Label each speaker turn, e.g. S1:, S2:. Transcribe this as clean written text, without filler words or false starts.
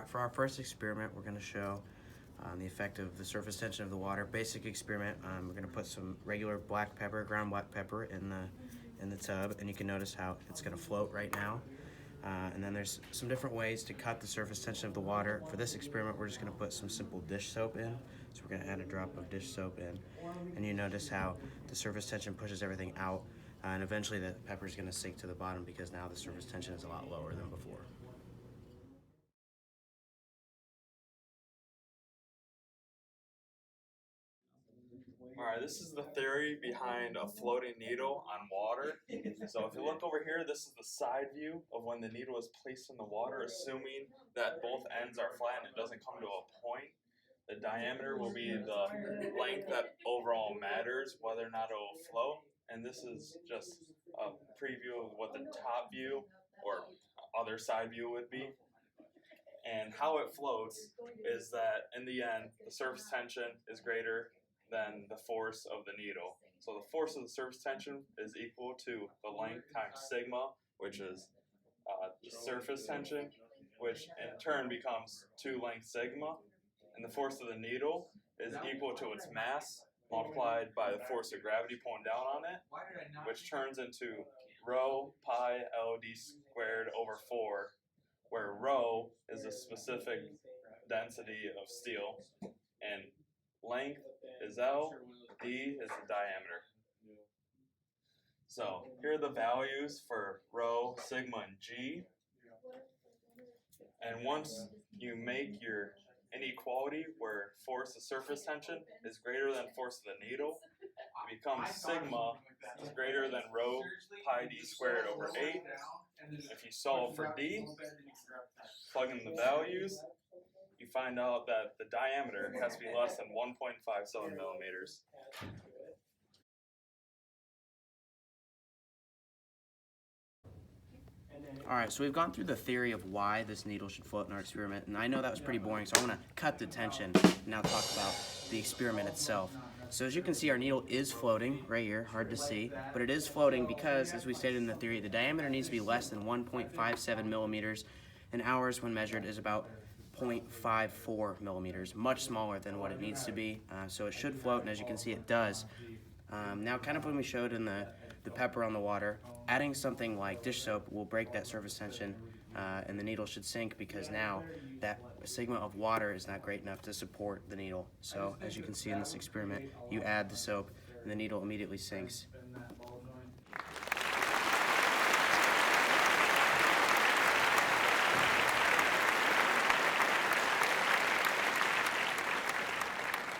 S1: Alright, for our first experiment, we're going to show the effect of the surface tension of the water. Basic experiment, we're going to put some regular black pepper, ground black pepper in the tub, and you can notice how it's going to float right now. And then there's some different ways to cut the surface tension of the water. For this experiment, we're just going to put some simple dish soap in. So we're going to add a drop of dish soap in, and you notice how the surface tension pushes everything out, and eventually the pepper is going to sink to the bottom because now the surface tension is a lot lower than before.
S2: Alright, this is the theory behind a floating needle on water. So if you look over here, this is the side view of when the needle is placed in the water, assuming that both ends are flat and it doesn't come to a point. The diameter will be the length that overall matters, whether or not it will float. And this is just a preview of what the top view or other side view would be. And how it floats is that in the end, the surface tension is greater than the force of the needle. So the force of the surface tension is equal to the length times sigma, which is the surface tension, which in turn becomes 2 length sigma. And the force of the needle is equal to its mass multiplied by the force of gravity pulling down on it, which turns into rho pi LD squared over 4, where rho is a specific density of steel, and length is L, D is the diameter. So here are the values for rho, sigma, and G. And once you make your inequality where force of surface tension is greater than force of the needle, it becomes sigma is greater than rho pi d squared over 8. If you solve for d, plug in the values, you find out that the diameter has to be less than 1.57 millimeters.
S1: Alright, so we've gone through the theory of why this needle should float in our experiment, and I know that was pretty boring, so I want to cut the tension and now talk about the experiment itself. So as you can see, our needle is floating right here, hard to see, but it is floating because, as we stated in the theory, the diameter needs to be less than 1.57 millimeters, and ours, when measured, is about 0.54 millimeters, much smaller than what it needs to be, so it should float, and as you can see, it does. Now, kind of when we showed in the pepper on the water, adding something like dish soap will break that surface tension, and the needle should sink because now that sigma of water is not great enough to support the needle. So as you can see in this experiment, you add the soap and the needle immediately sinks.